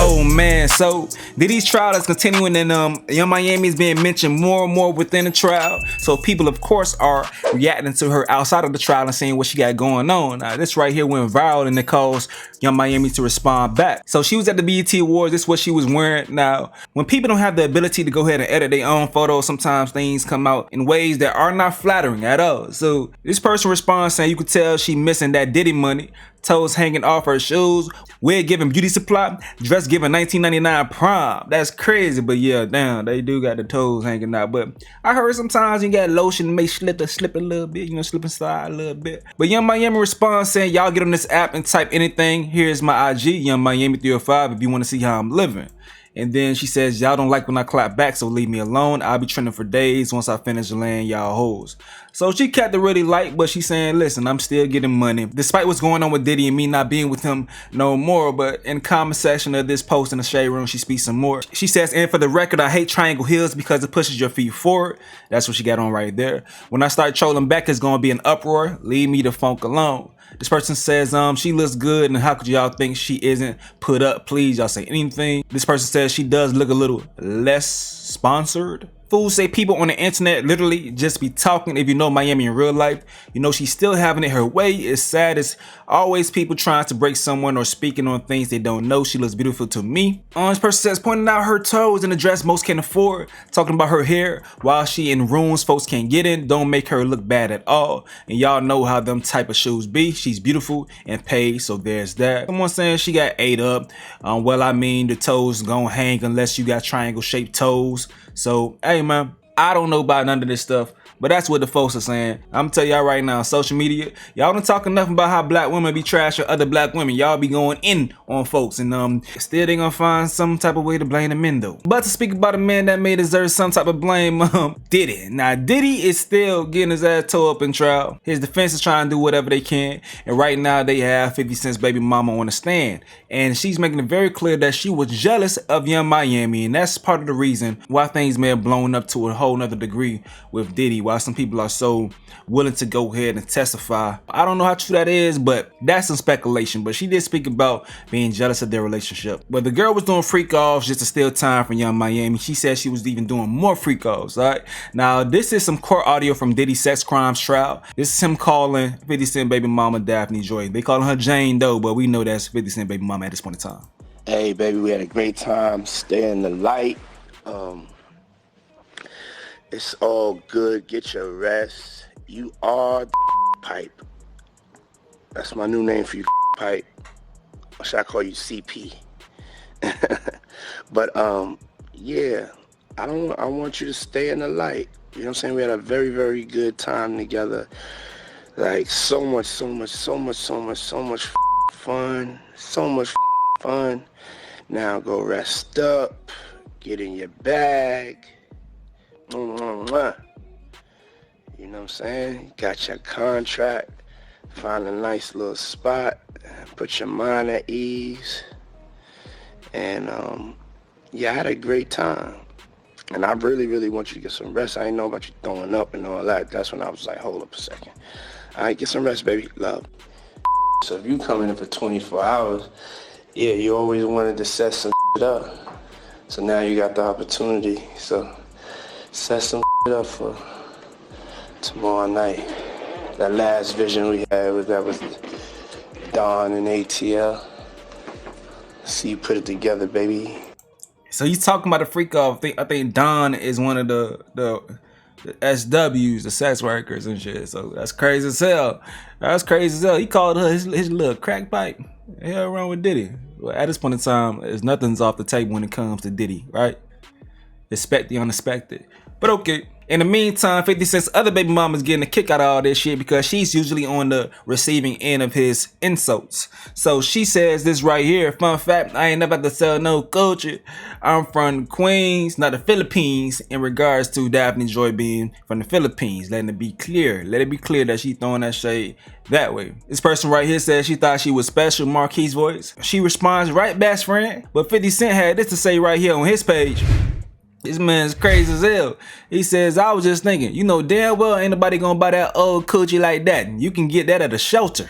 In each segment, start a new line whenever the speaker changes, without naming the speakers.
Oh man, so Diddy's trial is continuing, and Young Miami is being mentioned more and more within the trial. So people, of course, are reacting to her outside of the trial and seeing what she got going on. Now, this right here went viral, and it caused Young Miami to respond back. So she was at the BET Awards. This is what she was wearing. Now, when people don't have the ability to go ahead and edit their own photos, sometimes things come out in ways that are not flattering at all. So this person responds saying, you could tell she missing that Diddy money. Toes hanging off her shoes, wig giving beauty supply, dress giving 1999 prom. That's crazy, but yeah, damn, they do got the toes hanging out. But I heard sometimes you got lotion to make slip a little bit, slip and slide a little bit. But Young Miami responds saying, y'all get on this app and type anything. Here's my IG, Young Miami 305, if you want to see how I'm living. And then she says, y'all don't like when I clap back, so leave me alone. I'll be trending for days once I finish laying y'all hoes. So she kept it really light, but she's saying, listen, I'm still getting money. Despite what's going on with Diddy and me not being with him no more, but in the comment section of this post in the shade room, she speaks some more. She says, and for the record, I hate triangle heels because it pushes your feet forward. That's what she got on right there. When I start trolling back, it's gonna be an uproar. Leave me the funk alone. This person says, she looks good, and how could y'all think she isn't put up? Please, y'all say anything. This person says she does look a little less sponsored. Fools say people on the internet literally just be talking. If you know Miami in real life, you know she's still having it her way. It's sad. It's always people trying to break someone or speaking on things they don't know. She looks beautiful to me. This person says, pointing out her toes in a dress most can't afford. Talking about her hair while she in rooms folks can't get in. Don't make her look bad at all. And y'all know how them type of shoes be. She's beautiful and paid, so there's that. Someone saying she got ate up. Well, I mean, the toes gonna hang unless you got triangle shaped toes. So, hey man, I don't know about none of this stuff, but that's what the folks are saying. I'm tell y'all right now, social media, y'all don't talk enough about how black women be trashing other black women. Y'all be going in on folks, and still they gonna find some type of way to blame the men though. But to speak about a man that may deserve some type of blame, Diddy. Now Diddy is still getting his ass tore up in trial. His defense is trying to do whatever they can, and right now they have 50 Cent's baby mama on the stand, and she's making it very clear that she was jealous of Young Miami, and that's part of the reason why things may have blown up to a whole nother degree with Diddy, why some people are so willing to go ahead and testify. I don't know how true that is, but that's some speculation. But she did speak about being jealous of their relationship. But the girl was doing freak offs just to steal time from Young Miami. She said she was even doing more freak offs, all right? Now, this is some court audio from Diddy's sex crimes trial. This is him calling 50 Cent baby mama Daphne Joy. They calling her Jane Doe, but we know that's 50 Cent baby mama at this point in time.
Hey, baby, we had a great time. Stay in the light. It's all good. Get your rest. You are the pipe. That's my new name for you, pipe. Or should I call you CP? But yeah, I want you to stay in the light. You know what I'm saying? We had a very, very good time together. Like so much fun. So much fun. Now go rest up. Get in your bag. You know what I'm saying? Got your contract. Find a nice little spot. Put your mind at ease. And yeah, I had a great time. And I really, really want you to get some rest. I didn't know about you throwing up and all that. That's when I was like, hold up a second. All right, get some rest, baby. Love. So if you come in for 24 hours, yeah, you always wanted to set some up. So now you got the opportunity. So set some up for tomorrow night. That last vision we had was Don and ATL. See you put it together, baby.
So you talking about a freak off? I think Don is one of the SWs, the sex workers and shit. So that's crazy as hell. He called her his little crack pipe. The hell wrong with Diddy? Well, at this point in time, nothing's off the table when it comes to Diddy, right? Expect the unexpected. But okay. In the meantime, 50 Cent's other baby mama's getting a kick out of all this shit because she's usually on the receiving end of his insults. So she says this right here. Fun fact, I ain't never had to sell no culture. I'm from Queens, not the Philippines, in regards to Daphne Joy being from the Philippines. Letting it be clear. Let it be clear that she throwing that shade that way. This person right here says she thought she was special, Marquis voice. She responds, right, best friend? But 50 Cent had this to say right here on his page. This man's crazy as hell. He says, I was just thinking, you know damn well ain't nobody gonna buy that old coochie like that. You can get that at a shelter.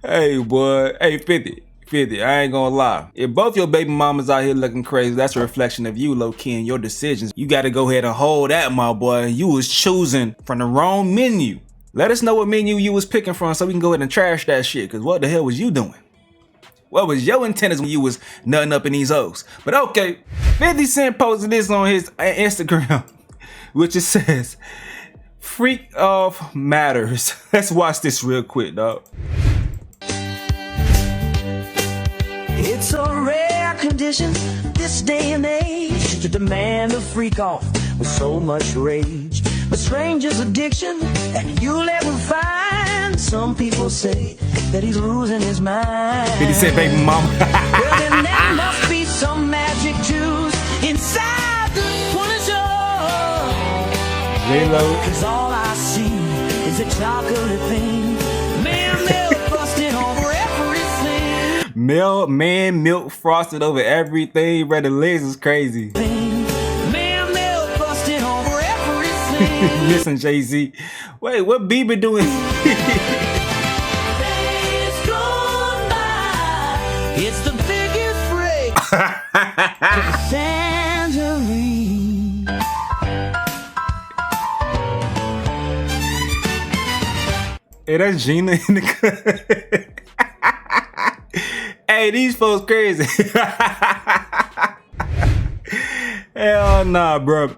Hey boy, hey 50 50, I ain't gonna lie. If both your baby mamas out here looking crazy, that's a reflection of you, low-key, and your decisions. You gotta go ahead and hold that, my boy. You was choosing from the wrong menu. Let us know what menu you was picking from so we can go ahead and trash that shit, because what the hell was you doing? What was your intentions when you was nutting up in these O's? But okay, 50 Cent posted this on his Instagram, which it says, freak off matters. Let's watch this real quick, dog.
It's a rare condition this day and age to demand a freak off with so much rage. But stranger's addiction that you'll ever find. Some people say that he's losing his mind.
50 Cent baby mama.
Well, then there must be some magic juice inside the Punisher.
J-Lo.
'Cause all I see is a chocolate thing. Man, milk busted over everything.
Man, milk frosted over everything. Brother Liz is crazy.
Man, milk busted over everything.
Listen, Jay-Z. Wait, what Bieber doing?
Days gone by. It's the biggest break. Tangerine.
Hey, that's Gina in the cut. Hey, these folks crazy. Hell nah, bro.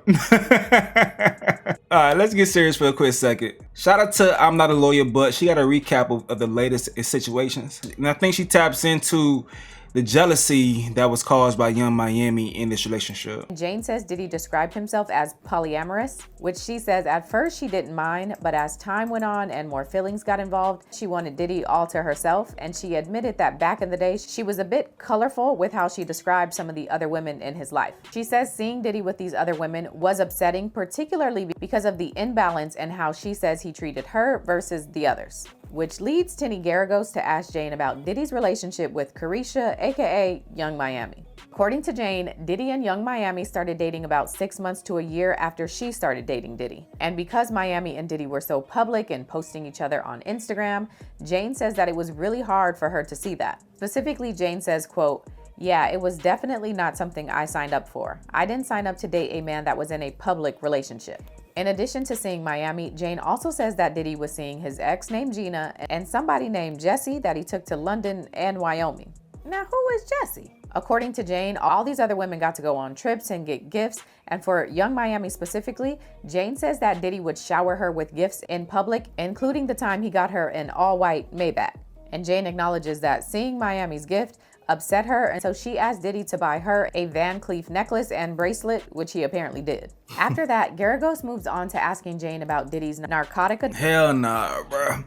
Alright, let's get serious for a quick second. Shout out to I'm Not a Lawyer, but she got a recap of the latest situations. And I think she taps into the jealousy that was caused by Young Miami in this relationship.
Jane says Diddy described himself as polyamorous, which she says at first she didn't mind, but as time went on and more feelings got involved, she wanted Diddy all to herself, and she admitted that back in the day, she was a bit colorful with how she described some of the other women in his life. She says seeing Diddy with these other women was upsetting, particularly because of the imbalance in how she says he treated her versus the others. Which leads Tenny Garagos to ask Jane about Diddy's relationship with Carisha, aka Young Miami. According to Jane, Diddy and Young Miami started dating about 6 months to a year after she started dating Diddy. And because Miami and Diddy were so public and posting each other on Instagram, Jane says that it was really hard for her to see that. Specifically, Jane says, quote, "Yeah, it was definitely not something I signed up for. I didn't sign up to date a man that was in a public relationship." In addition to seeing Miami, Jane also says that Diddy was seeing his ex named Gina and somebody named Jesse that he took to London and Wyoming. Now, who is Jesse? According to Jane, all these other women got to go on trips and get gifts, and for Young Miami specifically, Jane says that Diddy would shower her with gifts in public, including the time he got her an all-white Maybach. And Jane acknowledges that seeing Miami's gift upset her, and so she asked Diddy to buy her a Van Cleef necklace and bracelet, which he apparently did. After that, Garagos moves on to asking Jane about Diddy's narcotic.
Hell nah, bro.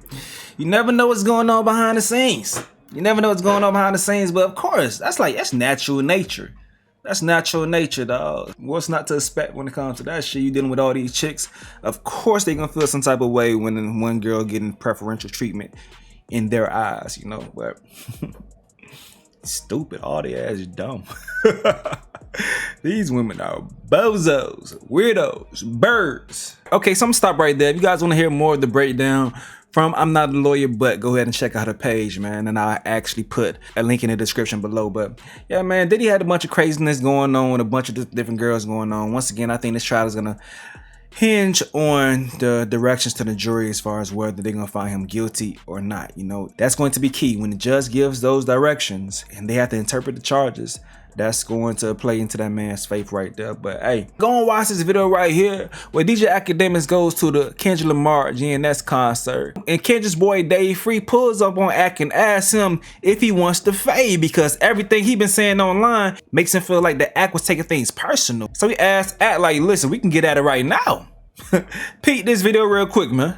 You never know what's going on behind the scenes. You never know what's going on behind the scenes, but of course, that's natural nature. That's natural nature, dog. What's not to expect when it comes to that shit? You dealing with all these chicks. Of course they gonna feel some type of way when one girl getting preferential treatment in their eyes, you know, but stupid, all they ass is dumb. These women are bozos, weirdos, birds. Okay, so I'm gonna stop right there. If you guys want to hear more of the breakdown from I'm Not a Lawyer, but go ahead and check out her page, man. And I'll actually put a link in the description below. But yeah, man, Diddy had a bunch of craziness going on, a bunch of different girls going on. Once again, I think this trial is gonna hinge on the directions to the jury as far as whether they're gonna find him guilty or not. You know, that's going to be key. When the judge gives those directions and they have to interpret the charges, that's going to play into that man's faith right there. But hey, go and watch this video right here where DJ Academics goes to the Kendrick Lamar GNS concert, and Kendrick's boy Dave Free pulls up on Ack and asks him if he wants to fade, because everything he been saying online makes him feel like the Ack was taking things personal. So he asked Ack, like, listen, we can get at it right now. Peep this video real quick, man.